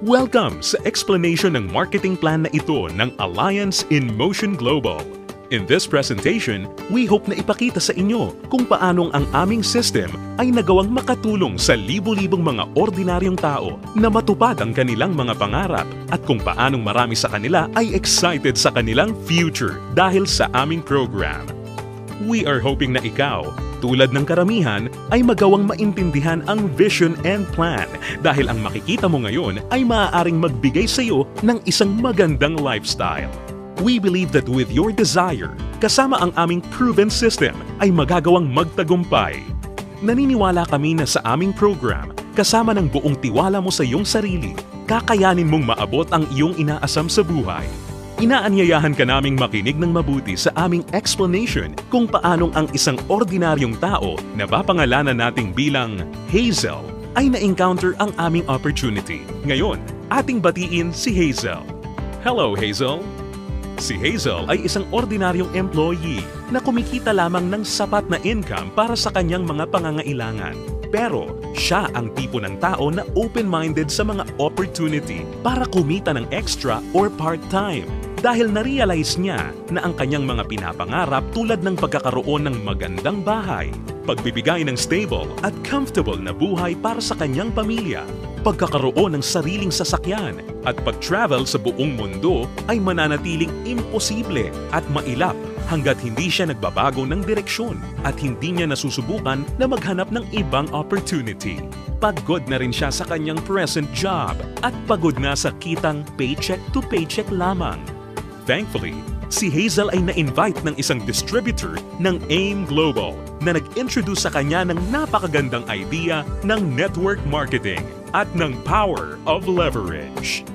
Welcome sa explanation ng marketing plan na ito ng Alliance in Motion Global. In this presentation, we hope na ipakita sa inyo kung paanong ang aming system ay nagawang makatulong sa libo-libong mga ordinaryong tao na matupad ang kanilang mga pangarap at kung paanong marami sa kanila ay excited sa kanilang future dahil sa aming program. We are hoping na ikaw, tulad ng karamihan, ay magawang maintindihan ang vision and plan dahil ang makikita mo ngayon ay maaaring magbigay sa iyo ng isang magandang lifestyle. We believe that with your desire, kasama ang aming proven system ay magagawang magtagumpay. Naniniwala kami na sa aming program, kasama ng buong tiwala mo sa iyong sarili, kakayanin mong maabot ang iyong inaasam sa buhay. Inaanyayahan ka naming makinig ng mabuti sa aming explanation kung paanong ang isang ordinaryong tao na papangalanan nating bilang Hazel ay na-encounter ang aming opportunity. Ngayon, ating batiin si Hazel. Hello, Hazel! Si Hazel ay isang ordinaryong employee na kumikita lamang ng sapat na income para sa kanyang mga pangangailangan. Pero siya ang tipo ng tao na open-minded sa mga opportunity para kumita ng extra or part-time dahil na-realize niya na ang kanyang mga pinapangarap tulad ng pagkakaroon ng magandang bahay, pagbibigay ng stable at comfortable na buhay para sa kanyang pamilya, pagkakaroon ng sariling sasakyan at pag-travel sa buong mundo ay mananatiling imposible at mailap hanggat hindi siya nagbabago ng direksyon at hindi niya nasusubukan na maghanap ng ibang opportunity. Pagod na rin siya sa kanyang present job at pagod na sa kitang paycheck to paycheck lamang. Thankfully, si Hazel ay na-invite ng isang distributor ng AIM Global na nag-introduce sa kanya ng napakagandang idea ng network marketing at ng power of leverage.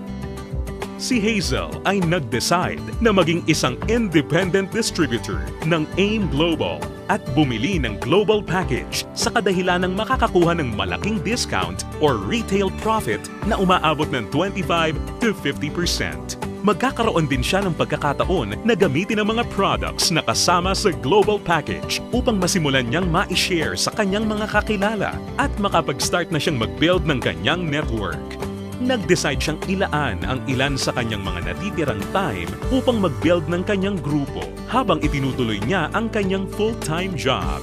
Si Hazel ay nag-decide na maging isang independent distributor ng AIM Global at bumili ng global package sa kadahilan ng makakakuha ng malaking discount or retail profit na umaabot ng 25 to 50%. Magkakaroon din siya ng pagkakataon na gamitin ang mga products na kasama sa global package upang masimulan niyang ma-share sa kanyang mga kakilala at makapag-start na siyang mag-build ng kanyang network. Nag-decide siyang ilaan ang ilan sa kanyang mga natitirang time upang mag-build ng kanyang grupo habang itinutuloy niya ang kanyang full-time job.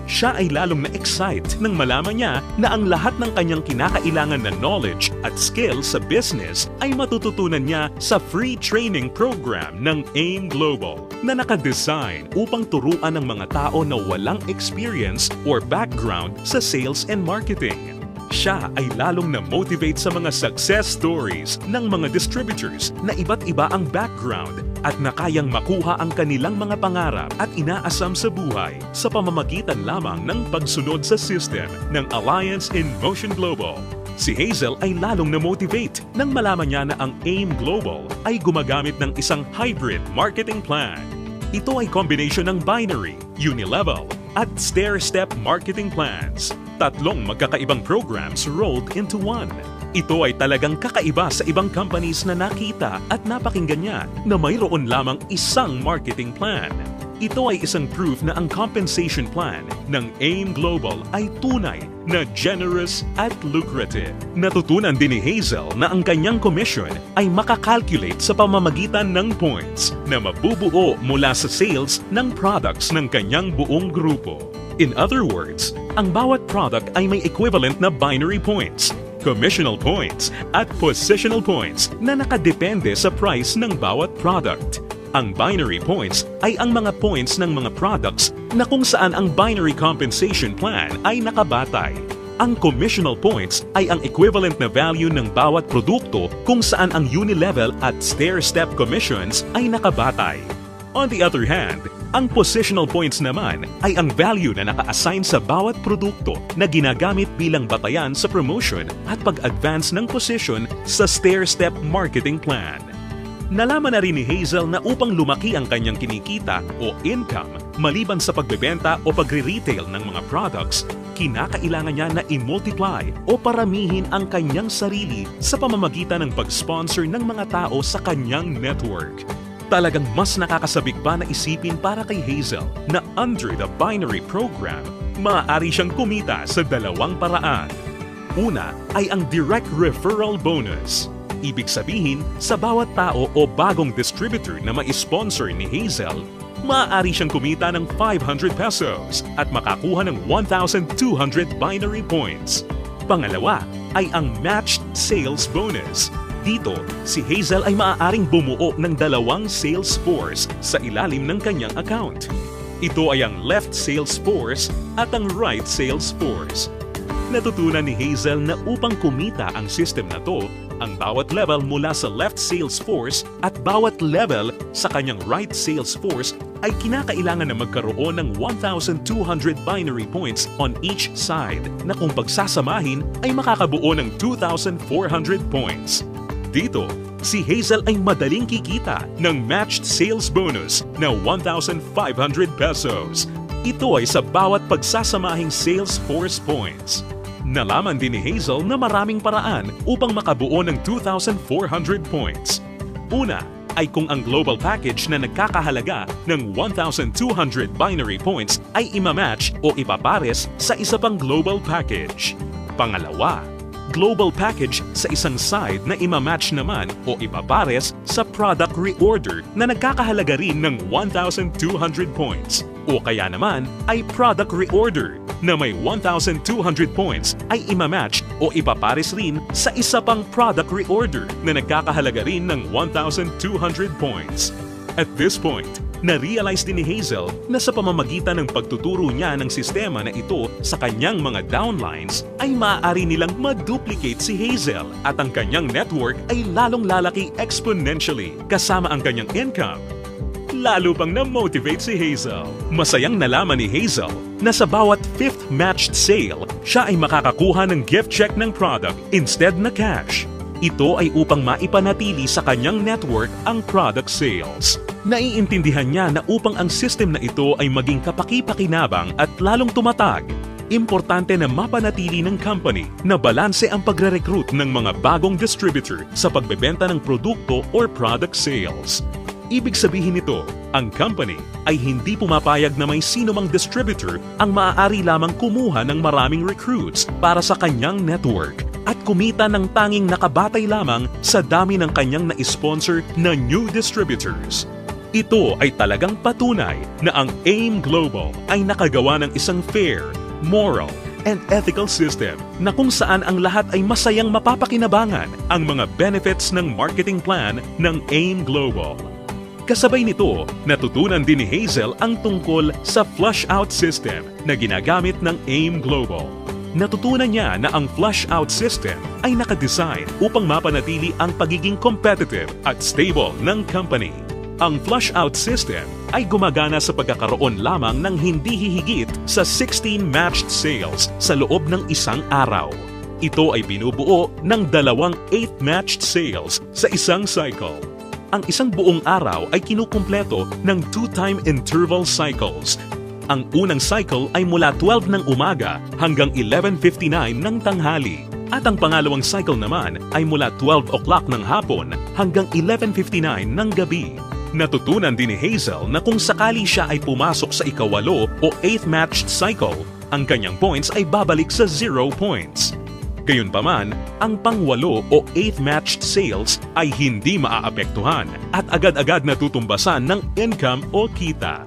Siya ay lalong na-excite nang malaman niya na ang lahat ng kanyang kinakailangan na knowledge at skills sa business ay matututunan niya sa free training program ng AIM Global na nakadesign upang turuan ng mga tao na walang experience or background sa sales and marketing. Siya ay lalong na-motivate sa mga success stories ng mga distributors na iba't iba ang background at na kayang makuha ang kanilang mga pangarap at inaasam sa buhay sa pamamagitan lamang ng pagsunod sa system ng Alliance in Motion Global. Si Hazel ay lalong na-motivate nang malaman niya na ang AIM Global ay gumagamit ng isang hybrid marketing plan. Ito ay combination ng binary, unilevel, at stair-step marketing plans. Tatlong magkakaibang programs rolled into one. Ito ay talagang kakaiba sa ibang companies na nakita at napakinggan niya na mayroon lamang isang marketing plan. Ito ay isang proof na ang compensation plan ng AIM Global ay tunay na generous at lucrative. Natutunan din ni Hazel na ang kanyang commission ay makakalculate sa pamamagitan ng points na mabubuo mula sa sales ng products ng kanyang buong grupo. In other words, ang bawat product ay may equivalent na binary points, commissional points, at positional points na nakadepende sa price ng bawat product. Ang binary points ay ang mga points ng mga products na kung saan ang binary compensation plan ay nakabatay. Ang commissional points ay ang equivalent na value ng bawat produkto kung saan ang unilevel at stair-step commissions ay nakabatay. On the other hand, ang positional points naman ay ang value na naka-assign sa bawat produkto na ginagamit bilang batayan sa promotion at pag-advance ng position sa stair-step marketing plan. Nalaman na rin ni Hazel na upang lumaki ang kanyang kinikita o income maliban sa pagbebenta o pagre-retail ng mga products, kinakailangan niya na i-multiply o paramihin ang kanyang sarili sa pamamagitan ng pag-sponsor ng mga tao sa kanyang network. Talagang mas nakakasabik pa na isipin para kay Hazel na under the binary program, maaari siyang kumita sa dalawang paraan. Una ay ang direct referral bonus. Ibig sabihin, sa bawat tao o bagong distributor na ma-sponsor ni Hazel, maaari siyang kumita ng 500 pesos at makakuha ng 1,200 binary points. Pangalawa ay ang matched sales bonus. Dito, si Hazel ay maaaring bumuo ng 2 sales force sa ilalim ng kanyang account. Ito ay ang left sales force at ang right sales force. Natutunan ni Hazel na upang kumita ang system na to, ang bawat level mula sa left sales force at bawat level sa kanyang right sales force ay kinakailangan na magkaroon ng 1,200 binary points on each side na kung pagsasamahin ay makakabuo ng 2,400 points. Dito, si Hazel ay madaling kikita ng matched sales bonus na 1,500 pesos. Ito ay sa bawat pagsasamahing sales force points. Nalaman din ni Hazel na maraming paraan upang makabuo ng 2,400 points. Una ay kung ang global package na nagkakahalaga ng 1,200 binary points ay imamatch o ipapares sa isa pang global package. Pangalawa, global package sa isang side na imamatch naman o ipapares sa product reorder na nagkakahalaga rin ng 1,200 points. O kaya naman ay product reorder na may 1,200 points ay imamatch o ipapares rin sa isa pang product reorder na nagkakahalaga rin ng 1,200 points. At this point, na-realize din ni Hazel na sa pamamagitan ng pagtuturo niya ng sistema na ito sa kanyang mga downlines ay maaari nilang ma-duplicate si Hazel at ang kanyang network ay lalong lalaki exponentially kasama ang kanyang income. Lalo pang na-motivate si Hazel. Masayang nalaman ni Hazel na sa bawat 5th matched sale, siya ay makakakuha ng gift check ng product instead na cash. Ito ay upang maipanatili sa kanyang network ang product sales. Naiintindihan niya na upang ang system na ito ay maging kapaki-pakinabang at lalong tumatag, importante na mapanatili ng company na balanse ang pagre-recruit ng mga bagong distributor sa pagbebenta ng produkto or product sales. Ibig sabihin nito, ang company ay hindi pumapayag na may sino mang distributor ang maaari lamang kumuha ng maraming recruits para sa kanyang network at kumita ng tanging nakabatay lamang sa dami ng kanyang na-sponsor na new distributors. Ito ay talagang patunay na ang AIM Global ay nakagawa ng isang fair, moral, and ethical system na kung saan ang lahat ay masayang mapapakinabangan ang mga benefits ng marketing plan ng AIM Global. Kasabay nito, natutunan din ni Hazel ang tungkol sa flush-out system na ginagamit ng AIM Global. Natutunan niya na ang flush-out system ay nakadesign upang mapanatili ang pagiging competitive at stable ng company. Ang flush-out system ay gumagana sa pagkakaroon lamang ng hindi hihigit sa 16 matched sales sa loob ng isang araw. Ito ay binubuo ng 2 8 matched sales sa isang cycle. Ang isang buong araw ay kinukumpleto ng 2-time interval cycles. Ang unang cycle ay mula 12 ng umaga hanggang 11:59 ng tanghali. At ang pangalawang cycle naman ay mula 12 o'clock ng hapon hanggang 11:59 ng gabi. Natutunan din ni Hazel na kung sakali siya ay pumasok sa ikawalo o 8th matched cycle, ang kanyang points ay babalik sa 0 points. Gayunpaman, ang pang-8 o 8th matched sales ay hindi maaapektuhan at agad-agad natutumbasan ng income o kita.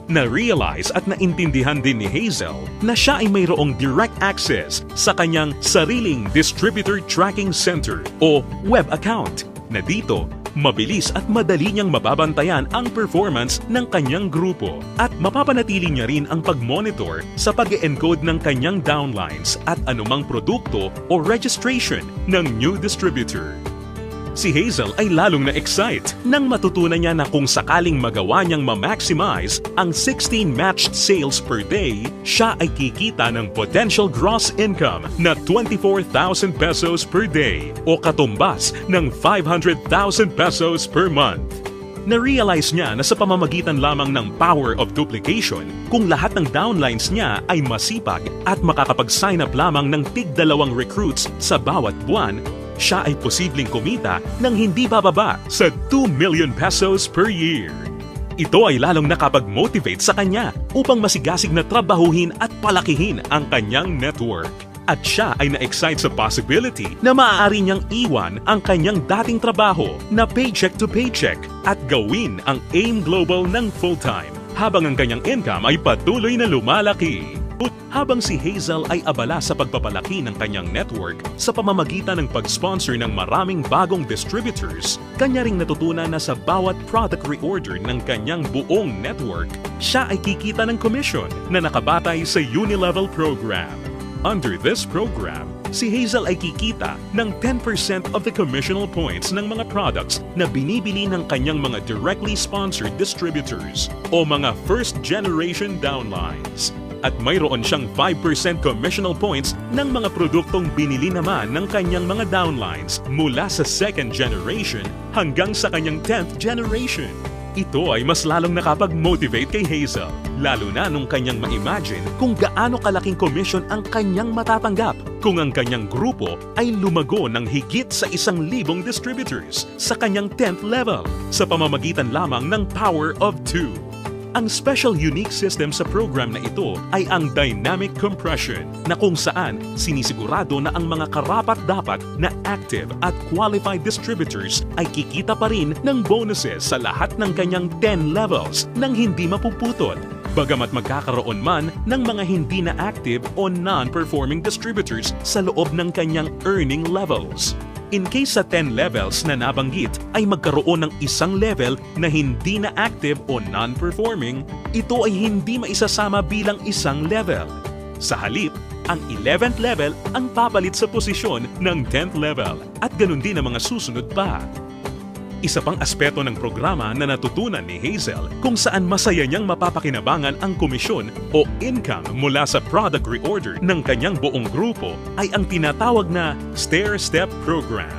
Na-realize at naintindihan din ni Hazel na siya ay mayroong direct access sa kanyang sariling Distributor Tracking Center o web account na dito mabilis at madali niyang mababantayan ang performance ng kanyang grupo at mapapanatili niya rin ang pag-monitor sa pag-encode ng kanyang downlines at anumang produkto o registration ng new distributor. Si Hazel ay lalong na-excite nang matutunan niya na kung sakaling magawa niyang ma-maximize ang 16 matched sales per day, siya ay kikita ng potential gross income na 24,000 pesos per day o katumbas ng 500,000 pesos per month. Na-realize niya na sa pamamagitan lamang ng power of duplication, kung lahat ng downlines niya ay masipag at makakapag-sign up lamang ng tig-2 recruits sa bawat buwan, siya ay posibleng kumita ng hindi bababa sa 2 million pesos per year. Ito ay lalong nakapag-motivate sa kanya upang masigasig na trabahuhin at palakihin ang kanyang network. At siya ay na-excite sa possibility na maaari niyang iwan ang kanyang dating trabaho na paycheck to paycheck at gawin ang AIM Global ng full-time habang ang kanyang income ay patuloy na lumalaki. Habang si Hazel ay abala sa pagpapalaki ng kanyang network sa pamamagitan ng pag-sponsor ng maraming bagong distributors, kanya ring natutunan na sa bawat product reorder ng kanyang buong network, siya ay kikita ng commission na nakabatay sa Unilevel program. Under this program, si Hazel ay kikita ng 10% of the commissional points ng mga products na binibili ng kanyang mga directly sponsored distributors o mga first-generation downlines. At mayroon siyang 5% commissional points ng mga produktong binili naman ng kanyang mga downlines mula sa second generation hanggang sa kanyang 10th generation. Ito ay mas lalong nakapag-motivate kay Hazel, lalo na nung kanyang ma-imagine kung gaano kalaking commission ang kanyang matatanggap kung ang kanyang grupo ay lumago ng higit sa 1,000 distributors sa kanyang 10th level sa pamamagitan lamang ng Power of 2. Ang special unique system sa program na ito ay ang dynamic compression na kung saan sinisigurado na ang mga karapat-dapat na active at qualified distributors ay kikita pa rin ng bonuses sa lahat ng kanyang 10 levels nang hindi mapuputol. Bagamat magkakaroon man ng mga hindi na active o non-performing distributors sa loob ng kanyang earning levels. In case sa 10 levels na nabanggit ay magkaroon ng isang level na hindi na active o non-performing, ito ay hindi maisasama bilang isang level. Sa halip, ang 11th level ang papalit sa posisyon ng 10th level at ganun din ang mga susunod pa. Isa pang aspeto ng programa na natutunan ni Hazel kung saan masaya niyang mapapakinabangan ang komisyon o income mula sa product reorder ng kanyang buong grupo ay ang tinatawag na stair-step program.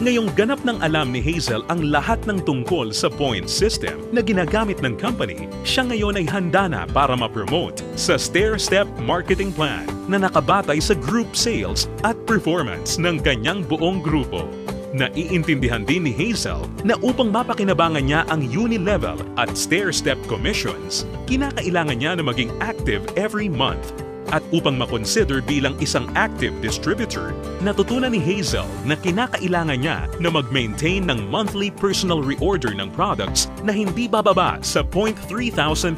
Ngayong ganap ng alam ni Hazel ang lahat ng tungkol sa point system na ginagamit ng company, siya ngayon ay handa na para ma-promote sa stair-step marketing plan na nakabatay sa group sales at performance ng kanyang buong grupo. Naiintindihan din ni Hazel na upang mapakinabangan niya ang Unilevel at stair-step commissions, kinakailangan niya na maging active every month. At upang makonsider bilang isang active distributor, natutunan ni Hazel na kinakailangan niya na mag-maintain ng monthly personal reorder ng products na hindi bababa sa 3,334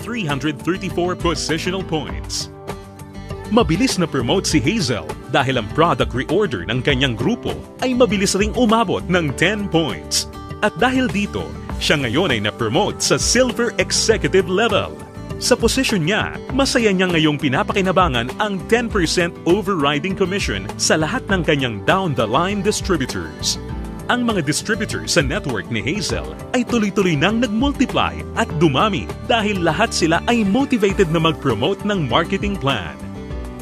positional points. Mabilis na promote si Hazel dahil ang product reorder ng kanyang grupo ay mabilis ring umabot ng 10 points. At dahil dito, siya ngayon ay na-promote sa Silver Executive level. Sa posisyon niya, masaya niya ngayong pinapakinabangan ang 10% overriding commission sa lahat ng kanyang down-the-line distributors. Ang mga distributors sa network ni Hazel ay tuloy-tuloy nang nag-multiply at dumami dahil lahat sila ay motivated na mag-promote ng marketing plan.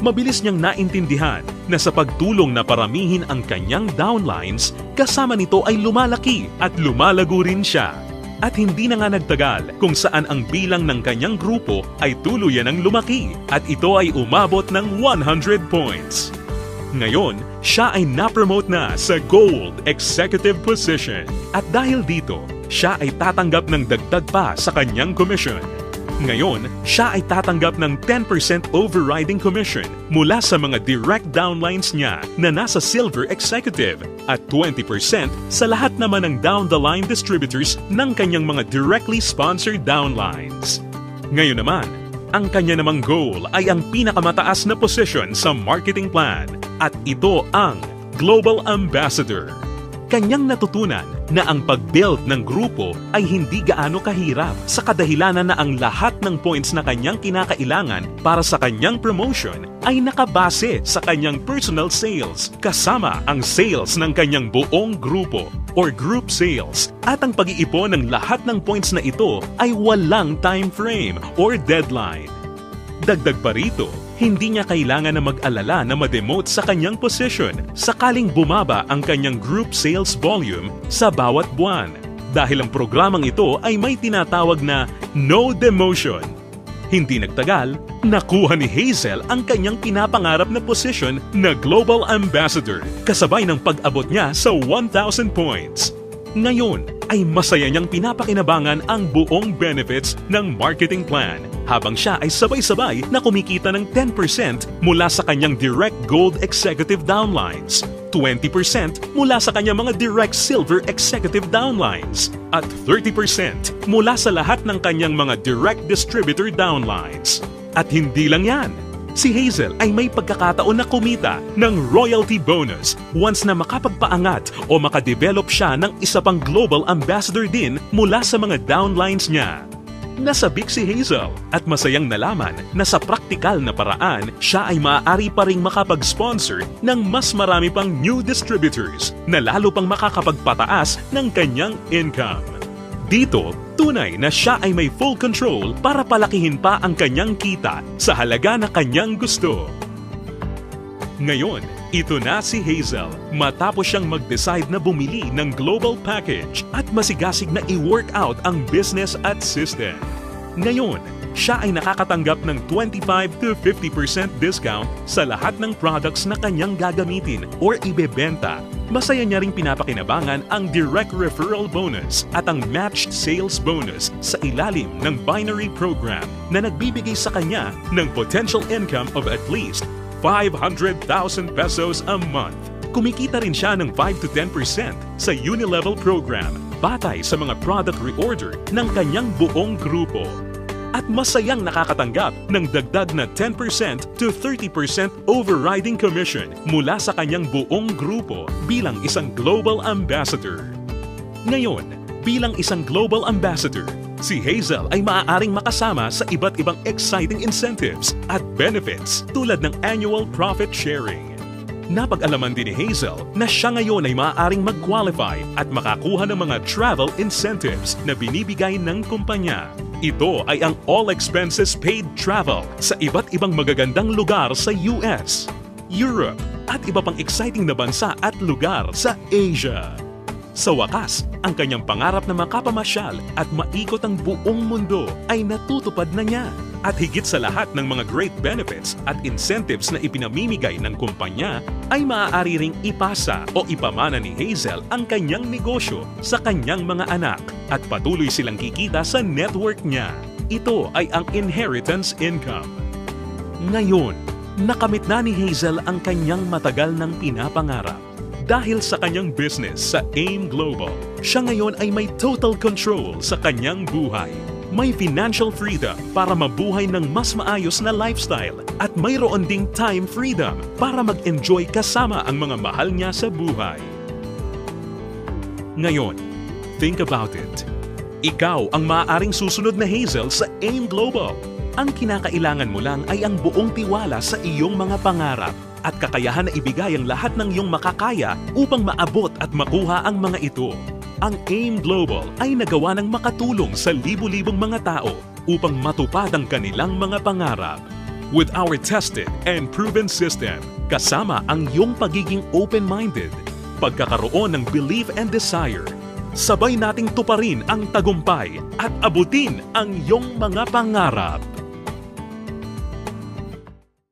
Mabilis niyang naintindihan na sa pagtulong na paramihin ang kanyang downlines, kasama nito ay lumalaki at lumalago rin siya. At hindi na nga nagtagal kung saan ang bilang ng kanyang grupo ay tuluyan ang lumaki at ito ay umabot ng 100 points. Ngayon, siya ay na-promote na sa Gold Executive position at dahil dito, siya ay tatanggap ng dagdag pa sa kanyang commission. Ngayon, siya ay tatanggap ng 10% overriding commission mula sa mga direct downlines niya na nasa Silver Executive at 20% sa lahat naman ng down-the-line distributors ng kanyang mga directly sponsored downlines. Ngayon naman, ang kanya namang goal ay ang pinakamataas na position sa marketing plan at ito ang Global Ambassador. Kanyang natutunan na ang pag-build ng grupo ay hindi gaano kahirap sa kadahilanan na ang lahat ng points na kanyang kinakailangan para sa kanyang promotion ay nakabase sa kanyang personal sales kasama ang sales ng kanyang buong grupo or group sales at ang pag-iipon ng lahat ng points na ito ay walang time frame or deadline. Dagdag pa rito, hindi niya kailangan na mag-alala na ma-demote sa kanyang position sakaling bumaba ang kanyang group sales volume sa bawat buwan dahil ang programang ito ay may tinatawag na no demotion. Hindi nagtagal, nakuha ni Hazel ang kanyang pinapangarap na position na Global Ambassador kasabay ng pag-abot niya sa 1,000 points. Ngayon ay masaya niyang pinapakinabangan ang buong benefits ng marketing plan habang siya ay sabay-sabay na kumikita ng 10% mula sa kanyang direct gold executive downlines, 20% mula sa kanyang mga direct silver executive downlines, at 30% mula sa lahat ng kanyang mga direct distributor downlines. At hindi lang yan, si Hazel ay may pagkakataon na kumita ng royalty bonus once na makapagpaangat o makadevelop siya ng isa pang global ambassador din mula sa mga downlines niya. Nasabik si Hazel at masayang nalaman na sa praktikal na paraan siya ay maaari pa ring makapag-sponsor ng mas marami pang new distributors na lalo pang makakapagpataas ng kanyang income. Dito, tunay na siya ay may full control para palakihin pa ang kanyang kita sa halaga na kanyang gusto. Ngayon, ito na si Hazel matapos siyang mag-decide na bumili ng global package at masigasig na i-work out ang business at system. Ngayon, siya ay nakakatanggap ng 25 to 50% discount sa lahat ng products na kanyang gagamitin or ibebenta. Masaya niya ring pinapakinabangan ang direct referral bonus at ang matched sales bonus sa ilalim ng binary program na nagbibigay sa kanya ng potential income of at least 500,000 pesos a month. Kumikita rin siya ng 5 to 10% sa Unilevel program batay sa mga product reorder ng kanyang buong grupo. At masayang nakakatanggap ng dagdag na 10% to 30% overriding commission mula sa kanyang buong grupo bilang isang global ambassador. Ngayon, bilang isang global ambassador, si Hazel ay maaaring makasama sa iba't ibang exciting incentives at benefits tulad ng annual profit sharing. Napag-alaman din ni Hazel na siya ngayon ay maaaring mag-qualify at makakuha ng mga travel incentives na binibigay ng kumpanya. Ito ay ang all expenses paid travel sa iba't ibang magagandang lugar sa US, Europe at iba pang exciting na bansa at lugar sa Asia. Sa wakas, ang kanyang pangarap na makapamasyal at maikot ang buong mundo ay natutupad na niya. At higit sa lahat ng mga great benefits at incentives na ipinamimigay ng kumpanya, ay maaari ring ipasa o ipamana ni Hazel ang kanyang negosyo sa kanyang mga anak at patuloy silang kikita sa network niya. Ito ay ang inheritance income. Ngayon, nakamit na ni Hazel ang kanyang matagal ng pinapangarap. Dahil sa kanyang business sa AIM Global, siya ngayon ay may total control sa kanyang buhay. May financial freedom para mabuhay ng mas maayos na lifestyle at mayroon ding time freedom para mag-enjoy kasama ang mga mahal niya sa buhay. Ngayon, think about it. Ikaw ang maaaring susunod na Hazel sa AIM Global. Ang kinakailangan mo lang ay ang buong tiwala sa iyong mga pangarap at kakayahan na ibigay ang lahat ng iyong makakaya upang maabot at makuha ang mga ito. Ang AIM Global ay nagawa ng makatulong sa libu-libong mga tao upang matupad ang kanilang mga pangarap. With our tested and proven system, kasama ang iyong pagiging open-minded, pagkakaroon ng belief and desire, sabay nating tuparin ang tagumpay at abutin ang iyong mga pangarap.